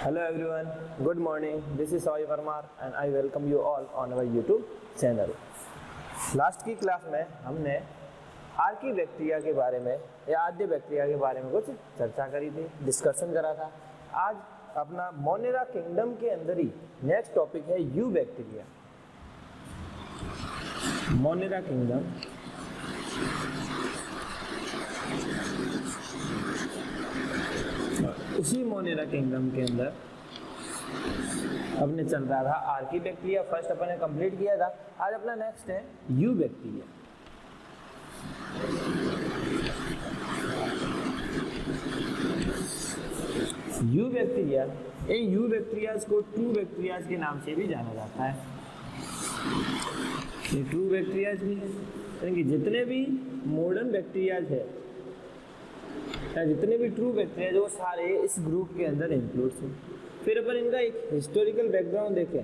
Hello everyone, good morning. This is Soy Verma and I welcome you all on our YouTube channel. Last की class में हमने Archie bacteria के बारे में या आद्य बैक्टीरिया के बारे में कुछ चर्चा करी थी, डिस्कशन करा था। आज अपना मोनेरा किंगडम के अंदर ही नेक्स्ट टॉपिक है यू बैक्टीरिया। मोनेरा किंगडम उसी मोनेरा किंगडम के अंदर अपने चल रहा था आर्की बैक्टीरिया। फर्स्ट अपन ने कंप्लीट किया था। आज अपना नेक्स्ट है you bacteria. You bacteria, in you bacterias को ट्रू बैक्टीरियाज के नाम से भी जाना जाता है। ये ट्रू बैक्टीरियाज भी है, यानी कि जितने भी मॉडर्न बैक्टीरियाज है या जितने भी ट्रू बैक्टीरिया जो सारे इस ग्रुप के अंदर इंक्लूड हैं। फिर अपन इनका एक हिस्टोरिकल बैकग्राउंड देखें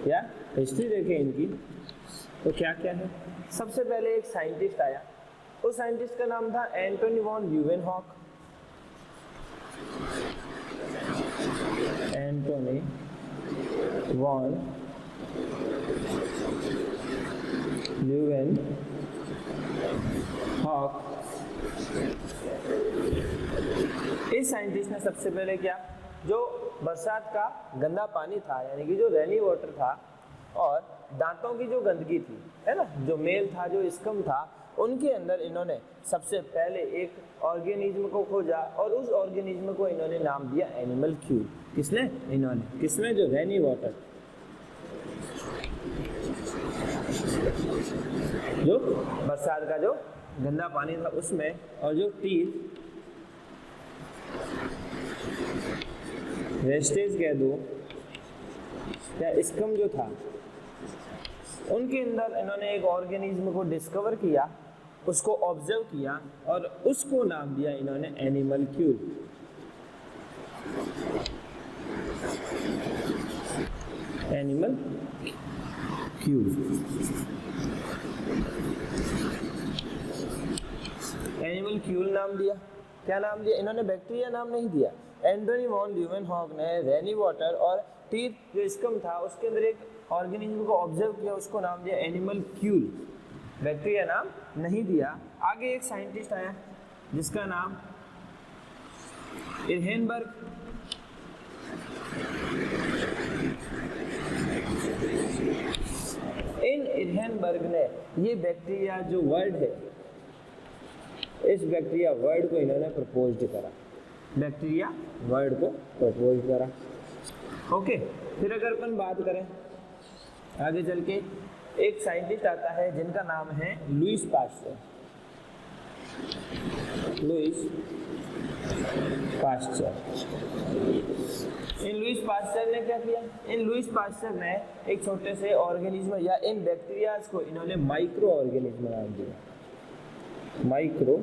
या हिस्ट्री देखें इनकी, तो क्या क्या है। सबसे पहले एक साइंटिस्ट आया, उस साइंटिस्ट का नाम था Antony von Leeuwenhoek. Antony von Leeuwenhoek. इस साइंटिस्ट ने सबसे पहले क्या, जो बरसात का गंदा पानी था यानी कि जो रेनी वाटर था और दांतों की जो गंदगी थी, है ना, जो मेल था, जो स्कम था, उनके अंदर इन्होंने सबसे पहले एक ऑर्गेनिज्म को खोजा और उस ऑर्गेनिज्म को इन्होंने नाम दिया एनिमल क्यूल। किसने? इन्होंने। किसमें? जो रेनी वाटर, जो बरसात का जो गंदा पानी था उसमें, और जो टीथ वेस्टेज कह दो या स्कम जो था, उनके अंदर इन्होंने एक ऑर्गेनिज्म को डिस्कवर किया, उसको ऑब्जर्व किया और उसको नाम दिया इन्होंने animal Kiul. Animal Kiul. Animal Kiul नाम दिया। क्या नाम दिया इन्होंने? बैक्टीरिया नाम नहीं दिया। एंटोनी वॉन ल्यूवेनहॉक ने रेनी वाटर और टीथ जो स्कम था उसके अंदर एक ऑर्गेनिज्म को ऑब्जर्व किया, उसको नाम दिया एनिमल क्यूल। बैक्टीरिया नाम नहीं दिया। आगे एक साइंटिस्ट आया जिसका नाम इरहेनबर्ग। इन इरहेनबर्ग ने ये बैक्टीरिया जो वर्ड है, इस बैक्टीरिया वर्ड को इन्होंने प्रपोज करा। बैक्टीरिया वर्ड को प्रपोज करा। ओके, फिर अगर अपन बात करें आगे चल के, एक साइंटिस्ट आता है जिनका नाम है लुईस पास्चर। Louis Pasteur. इन लुईस पास्चर ने क्या किया? इन लुईस पास्चर ने एक छोटे से ऑर्गेनिज्म या इन बैक्टीरियाज को इन्होंने माइक्रो ऑर्गेनिज्म नाम दिया। माइक्रो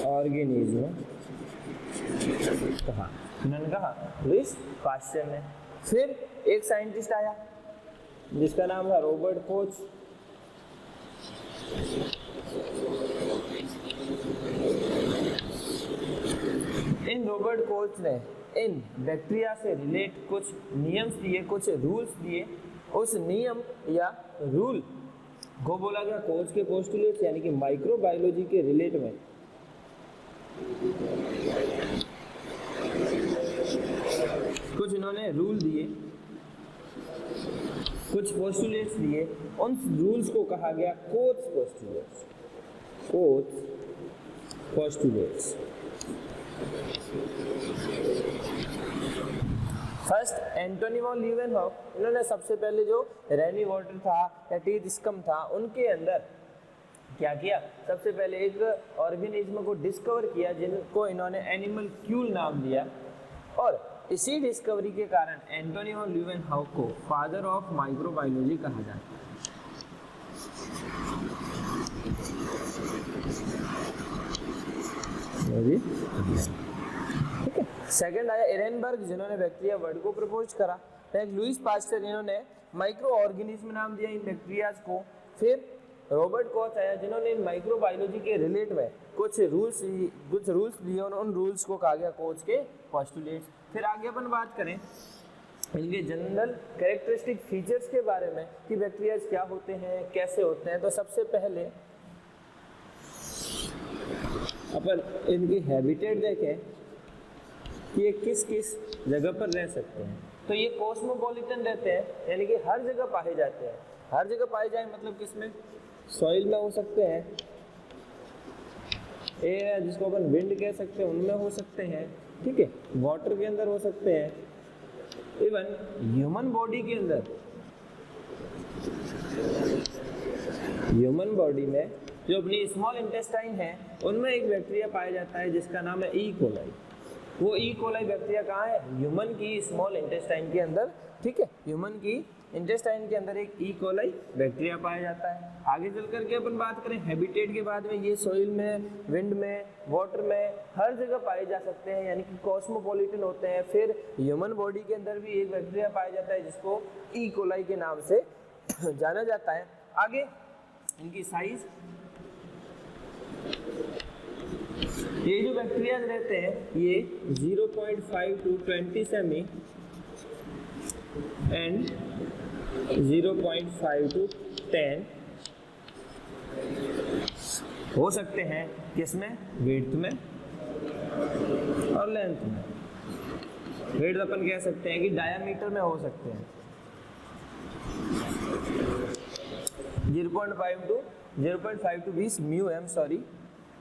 ऑर्गेनिज्म कहा, इन्होंने कहा लुईस पास्चर ने। फिर एक साइंटिस्ट आया जिसका नाम था रॉबर्ट कोच। इन रॉबर्ट कोच ने इन बैक्टीरिया से रिलेट कुछ नियम्स दिए, कुछ रूल्स दिए। उस नियम या रूल को बोला गया कोच के पोस्टुलेट्स, यानी कि माइक्रोबायोलॉजी के रिलेट में कुछ इन्होंने रूल दिए, कुछ पोस्टुलेट्स दिए। उन रूल्स को कहा गया coach postulates. Coach postulates. First Antony von Leeuwenhoek, इन्होंने सबसे पहले जो रेनी वाटर था या टीथ स्कम था उनके अंदर क्या किया? सबसे पहले एक ऑर्गेनिज्म को डिस्कवर किया जिनको इन्होंने एनिमल क्यूल नाम दिया, और इसी डिस्कवरी के कारण एंटोनी वॉन ल्यूवेनहॉक को फादर ऑफ माइक्रोबायोलॉजी कहा जाता है। ठीक है। सेकंड आया इरहेनबर्ग जिन्होंने बैक्टीरिया वर्ड को प्रपोज करा। नेक्स्ट लुईस पास्चर, इन्होंने माइक्रो ऑर्गेनिज्म नाम दिया इन बैक्टीरियाज को। फिर रॉबर्ट कॉच आया जिन्होंने माइक्रोबायोलॉजी के रिलेट में कुछ रूल्स दिए और उन रूल्स को कहा गया कोच के पोस्टुलेट्स। फिर आगे अपन बात करें इनके जनरल कैरेक्टरिस्टिक फीचर्स के बारे में कि बैक्टीरिया क्या होते हैं, कैसे होते हैं। तो सबसे पहले अपन इनकी हैबिटेट देखें कि ये किस किस जगह पर रह सकते हैं। तो ये कॉस्मोपॉलिटन रहते हैं, यानी कि हर जगह पाए जाते हैं। हर जगह पाए जाए मतलब किसमें, सॉइल में हो सकते हैं, एयर जिसको अपन विंड कह सकते हैं उनमें हो सकते हैं, ठीक है, वाटर के अंदर हो सकते हैं, इवन ह्यूमन बॉडी के अंदर, ह्यूमन बॉडी में जो अपनी स्मॉल इंटेस्टाइन है उनमें एक बैक्टीरिया पाया जाता है जिसका नाम है ई कोलाई। वो ई कोलाई बैक्टीरिया कहाँ है, ह्यूमन की स्मॉल इंटेस्टाइन के अंदर, ठीक है, ह्यूमन की इंटेस्टाइन के अंदर एक ई कोलाई बैक्टीरिया पाया जाता है। आगे चल करके अपन बात करें हैबिटेट के बाद में, ये सॉइल में, विंड में, वाटर में, हर जगह पाए जा सकते हैं, यानी कि कॉस्मोपॉलिटन होते हैं। फिर ह्यूमन बॉडी के अंदर भी एक बैक्टीरिया पाया जाता है जिसको ई कोलाई के नाम से जाना जाता है। आगे इनकी साइज, ये जो बैक्टीरिया रहते हैं ये 0.5 to 20 सेमी एंड 0.5 to 10 हो सकते हैं, किसमें, विड्थ में और लेंथ में। विड्थ अपन कह सकते हैं कि डायामीटर में हो सकते हैं 0.5 to 20 mu m, sorry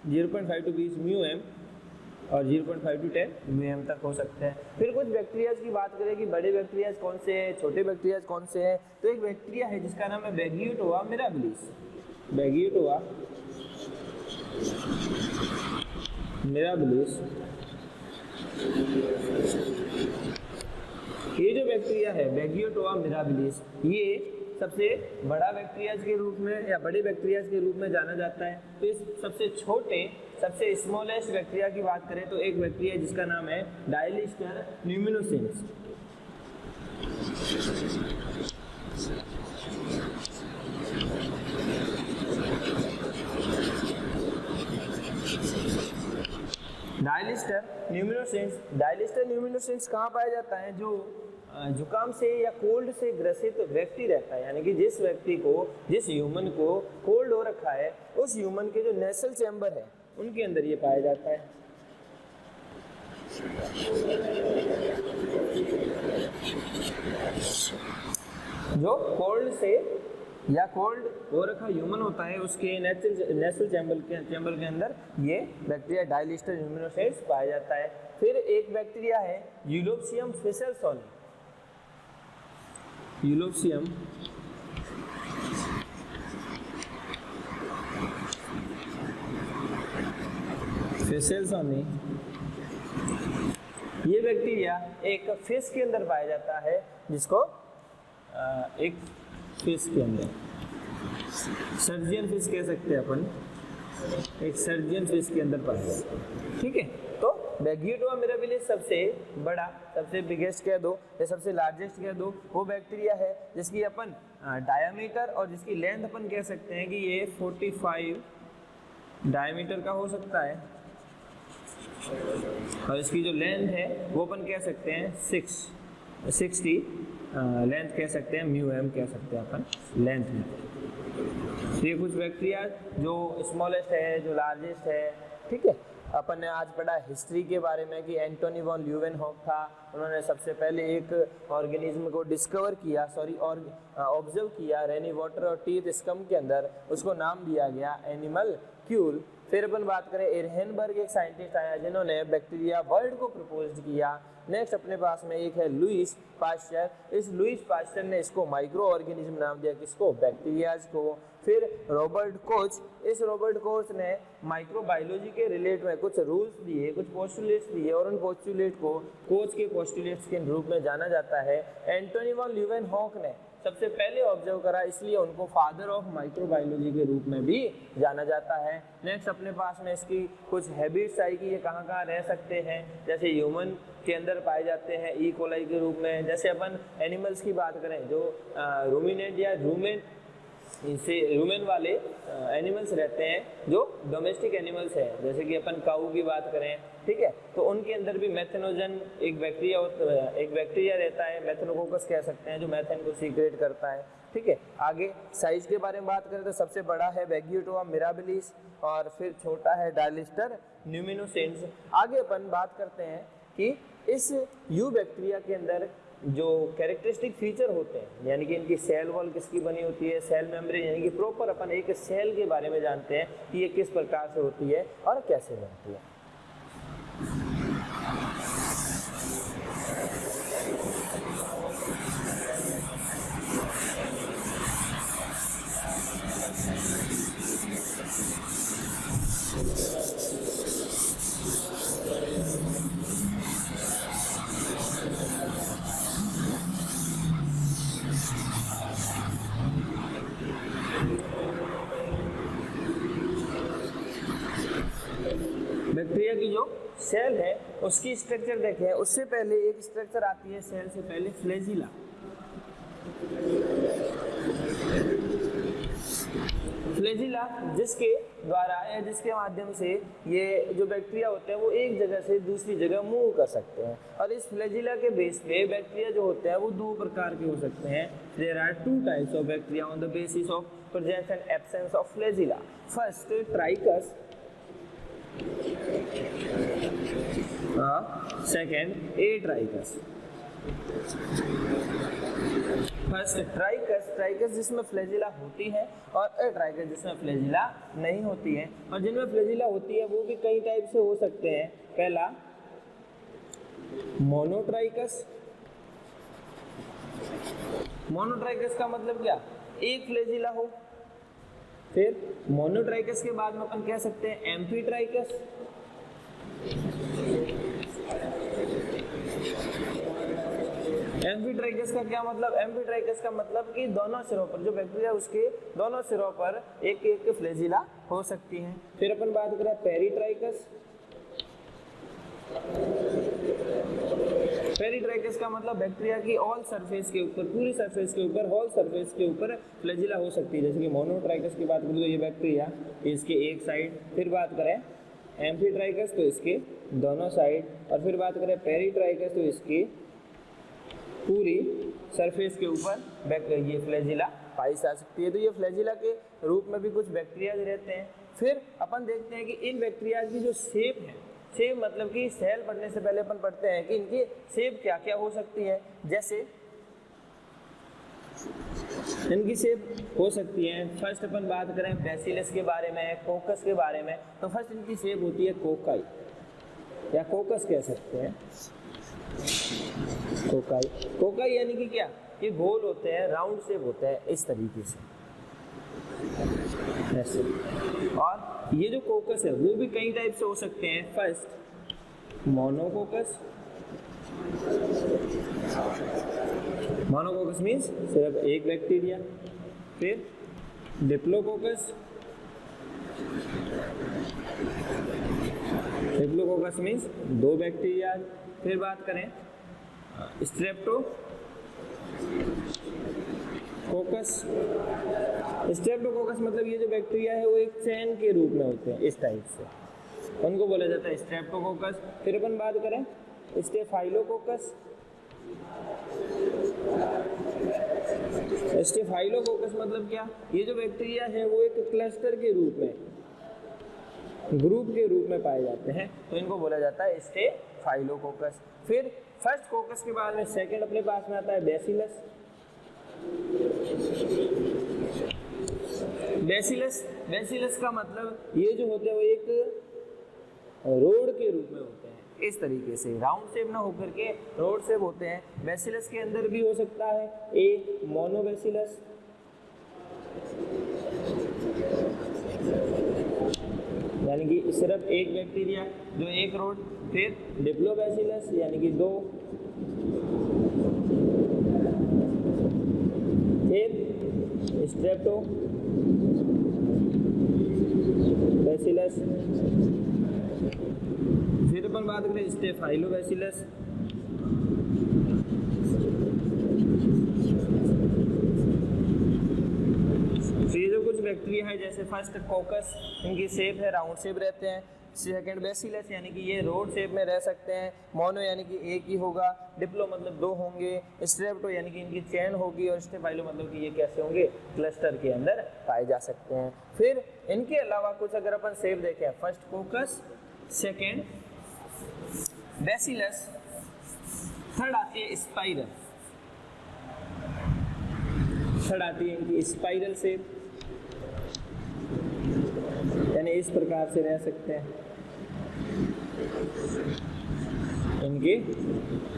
0.5 to 20 mu m और 0.5 to 10 म्यू एम तक हो सकते हैं। फिर कुछ बैक्टीरियाज की बात करें कि बड़े बैक्टीरियाज कौन से हैं, छोटे बैक्टीरियाज कौन से हैं। तो एक बैक्टीरिया है जिसका नाम है बैगियोटोआ मिराबिलिस। बैगियोटोआ मिराबिलिस, ये जो बैक्टीरिया है बैगियोटोआ मिराबिलिस, ये सबसे बड़ा बैक्टीरियाज के रूप में या बड़े बैक्टीरियाज के रूप में जाना जाता है। तो इस सबसे छोटे, सबसे स्मॉलेस्ट बैक्टीरिया की बात करें तो एक बैक्टीरिया जिसका नाम है डायलिस्टर न्यूमिनोसेंस। डायलिस्टर न्यूमिनोसेंस कहाँ पाया जाता है, जो जुकाम से या कोल्ड से ग्रसित व्यक्ति रहता है, यानी कि जिस व्यक्ति को, जिस ह्यूमन को कोल्ड हो रखा है, उस ह्यूमन के जो नेसल चैम्बर है उनके अंदर ये पाया जाता है। जो कोल्ड से या कोल्ड हो रखा ह्यूमन होता है उसके नेसल चैम्बर के अंदर ये बैक्टीरिया डायलिस्टर न्यूमिनोसेंस पाया जाता है। फिर एक बैक्टीरिया है यूलोप्सियम फिसेलसोनी। यूलोप्सियम फिसेलसोनी, ये बैक्टीरिया एक फिश के अंदर पाया जाता है, जिसको एक फिश के अंदर सर्जियन फिश कह सकते हैं अपन, एक सर्जियन फिश के अंदर पाया जाता है, ठीक है। तो बैगियोटोआ मिराबिलिस सबसे बड़ा, सबसे बिगेस्ट कह दो या सबसे लार्जेस्ट कह दो, वो बैक्टीरिया है जिसकी अपन डायामीटर और जिसकी लेंथ अपन कह सकते हैं कि ये 45 डायामीटर का हो सकता है, और इसकी जो लेंथ है वो अपन कह सकते हैं 60 लेंथ कह सकते हैं, म्यू एम कह सकते हैं अपन लेंथ में। तो ये कुछ बैक्टीरिया जो स्मॉलेस्ट है, जो लार्जेस्ट है, ठीक है। अपन ने आज पढ़ा हिस्ट्री के बारे में कि एंटोनी वॉन ल्यूवेनहॉक था, उन्होंने सबसे पहले एक ऑर्गेनिज्म को डिस्कवर किया, ऑब्जर्व किया रेनी वाटर और टीथ स्कम के अंदर, उसको नाम दिया गया एनिमल क्यूल। फिर अपन बात करें एरहेनबर्ग, एक साइंटिस्ट आया जिन्होंने बैक्टीरिया वर्ल्ड को प्रपोज किया। नेक्स्ट अपने पास में एक है लुईस पास्चर। इस लुईस पास्चर ने इसको माइक्रो ऑर्गेनिज्म नाम दिया, किसको, बैक्टीरियाज को। फिर रॉबर्ट कोच, इस रॉबर्ट कोच ने माइक्रोबायोलॉजी के रिलेट में कुछ रूल्स दिए, कुछ पोस्टुलेट्स दिए, और उन पोस्टुलेट को कोच के पोस्टुलेट्स के रूप में जाना जाता है। एंटोनी वॉन ल्यूवेनहॉक ने सबसे पहले ऑब्जर्व करा, इसलिए उनको फादर ऑफ माइक्रोबायोलॉजी के रूप में भी जाना जाता है। नेक्स्ट अपने पास में इसकी कुछ हैबिट्स आई कि ये कहाँ कहाँ रह सकते हैं, जैसे ह्यूमन के अंदर पाए जाते हैं ई कोलाई के रूप में। जैसे अपन एनिमल्स की बात करें, जो रूमिनेंट या रूमेंट इनसे रूमेन वाले एनिमल्स रहते हैं जो डोमेस्टिक एनिमल्स हैं, जैसे कि अपन काऊ की बात करें, ठीक है, तो उनके अंदर भी मेथेनोजन एक बैक्टीरिया रहता है, मेथेनोकोकस कह सकते हैं, जो मेथेन को सीक्रेट करता है, ठीक है। आगे साइज के बारे में बात करें तो सबसे बड़ा है वैग्यूटोआ मिराबिलिस और फिर छोटा है डायलिस्टर न्यूमिनोसेंस। आगे अपन बात करते हैं कि इस यू बैक्टीरिया के अंदर जो कैरेक्टरिस्टिक फीचर होते हैं, यानी कि इनकी सेल वॉल किसकी बनी होती है, सेल मेम्ब्रेन, यानी कि प्रॉपर अपन एक सेल के बारे में जानते हैं कि ये किस प्रकार से होती है और कैसे बनती है। बैक्टीरिया की जो सेल है उसकी स्ट्रक्चर देखें, उससे पहले एक स्ट्रक्चर आती है सेल से पहले, फ्लैजिला। फ्लैजिला जिसके द्वारा या जिसके माध्यम से ये जो बैक्टीरिया होते हैं वो एक जगह से दूसरी जगह मूव कर सकते हैं। और इस फ्लैजिला के बेस पे बैक्टीरिया जो होते हैं वो दो प्रकार के हो सकते हैं। There are two types of bacteria on the basis of presence and absence of flagella. First trichous, second atrichous. First trichous जिसमें फ्लैजिला होती है और एट्राइकस जिसमें फ्लैजिला नहीं होती है। और जिनमें फ्लैजिला होती है वो भी कई टाइप से हो सकते हैं। पहला मोनोट्राइकस। मोनोट्राइकस का मतलब क्या, एक फ्लैजिला हो। फिर मोनोट्राइकस के बाद में अपन कह सकते हैं एम्फीट्राइकस। एम्फीट्राइकस का क्या मतलब, एम्फीट्राइकस का मतलब कि दोनों सिरों पर जो बैक्टीरिया उसके दोनों सिरों पर एक एक फ्लैजिला हो सकती हैं। फिर अपन बात करें पेरीट्राइकस। पेरीट्राइकस का मतलब बैक्टीरिया की ऑल सरफेस के ऊपर, पूरी सरफेस के ऊपर, होल सरफेस के ऊपर फ्लैजिला हो सकती है। जैसे कि मोनोट्राइकस की बात करें तो ये बैक्टीरिया इसके एक साइड, फिर बात करें एम्फीट्राइकस तो इसके दोनों साइड, और फिर बात करें पेरीट्राइकस तो इसकी पूरी सरफेस के ऊपर ये फ्लैजिला पाई जा सकती है। तो ये फ्लैजिला के रूप में भी कुछ बैक्टीरिया रहते हैं। फिर अपन देखते हैं कि इन बैक्टीरिया की जो शेप है, शेप मतलब कि सेल पढ़ने से पहले अपन पढ़ते हैं कि इनकी शेप क्या क्या हो सकती है। जैसे इनकी शेप हो सकती है, फर्स्ट अपन बात करें बैसिलस के बारे में, कोकस के बारे में, तो फर्स्ट इनकी शेप होती है कोकाई या कोकस कह सकते हैं। कोकाई यानी कि क्या, ये गोल होते हैं, राउंड शेप होता है इस तरीके से ऐसे। और ये जो कोकस है वो भी कई टाइप से हो सकते हैं। First monococcus. मोनोकोकस मीन्स सिर्फ एक बैक्टीरिया। फिर डिप्लोकोकस। डिप्लोकोकस मीन्स दो बैक्टीरिया। फिर बात करें स्ट्रेप्टोकोकस। स्ट्रेप्टोकोकस मतलब ये जो बैक्टीरिया है वो एक चैन के रूप में होते हैं इस टाइप से, उनको बोला जाता है स्ट्रेप्टोकोकस। फिर अपन बात करें स्टेफाइलोकोकस। स्टेफाइलोकोकस मतलब क्या, ये जो बैक्टीरिया है वो एक क्लस्टर के रूप में, ग्रुप के रूप में पाए जाते हैं, तो इनको बोला जाता है स्टेफाइलोकोकस। फिर फर्स्ट कोकस के बाद में सेकंड अपने पास में आता है बैसिलस। बैसिलस का मतलब ये जो होते हैं वो एक रोड के रूप में होते हैं, इस तरीके से राउंड शेप ना होकर के रोड शेप होते हैं। बैसिलस के अंदर भी हो सकता है ए मोनोबैसिलस, यानी कि सिर्फ एक बैक्टीरिया जो एक रोड। फिर डिप्लोबैसिलस यानी कि दो। फिर स्ट्रेप्टोबैसिलस। फिर अपन बात करें स्टेफाइलोबैसिलस। बैक्टीरिया है, जैसे फर्स्ट कोकस, इनकी शेप है राउंड शेप रहते हैं। सेकंड बेसिलस यानी कि ये रोड शेप में रह सकते हैं। मोनो यानी कि एक ही होगा। डिप्लो मतलब दो होंगे। स्ट्रेप्टो यानी कि इनकी चेन होगी। और स्टेफाइलो मतलब कि ये कैसे होंगे, क्लस्टर के अंदर पाए जा सकते हैं। फिर इनके अलावा कुछ अगर अपन शेप देखें, फर्स्ट कोकस, सेकंड बेसिलस, थर्ड आती है स्पाइरल, थर्ड आती है इनकी स्पाइरल शेप, यानी इस प्रकार से रह सकते हैं। इनके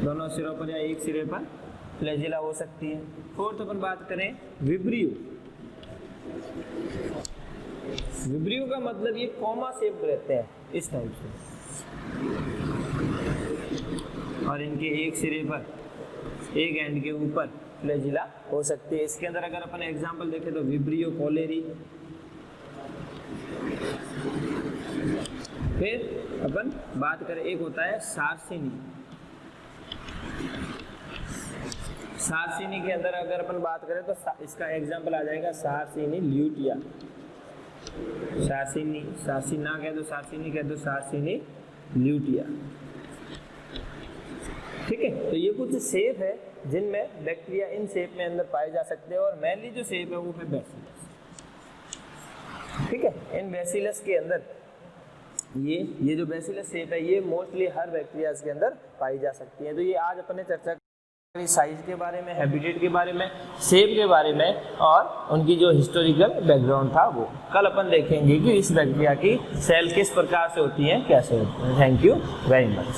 दोनों सिरों पर या एक सिरे पर फ्लैजिला हो सकती है। फोर्थ अपन बात करें विब्रियो। विब्रियो का मतलब ये कॉमा शेप रहते हैं इस टाइप से, और इनके एक सिरे पर, एक एंड के ऊपर फ्लैजिला हो सकती है। इसके अंदर अगर अपन एग्जांपल देखें तो विब्रियो कोलेरी। फिर अपन बात करें, एक होता है सार्सिनी। सार्सिनी के अंदर अगर अपन बात करें तो इसका एग्जांपल आ जाएगा सार्सिनी ल्यूटिया। सार्सिनी, सार्सिना कह दो, सार्सिनी कह दो, सार्सिनी ल्यूटिया। ठीक है, तो ये कुछ शेप है जिनमें बैक्टीरिया इन शेप में अंदर पाए जा सकते हैं, और मेनली जो शेप है वो है बैसिलस। ठीक है, इन बैसिलस के अंदर ये जो बैसिलस शेप है ये मोस्टली हर बैक्टीरिया के अंदर पाई जा सकती है। तो ये आज अपन ने चर्चा करी साइज के बारे में, हैबिटेट के बारे में, शेप के बारे में, और उनकी जो हिस्टोरिकल बैकग्राउंड था वो। कल अपन देखेंगे कि इस बैक्टीरिया की सेल किस प्रकार से होती है, कैसे होती है। Thank you very much.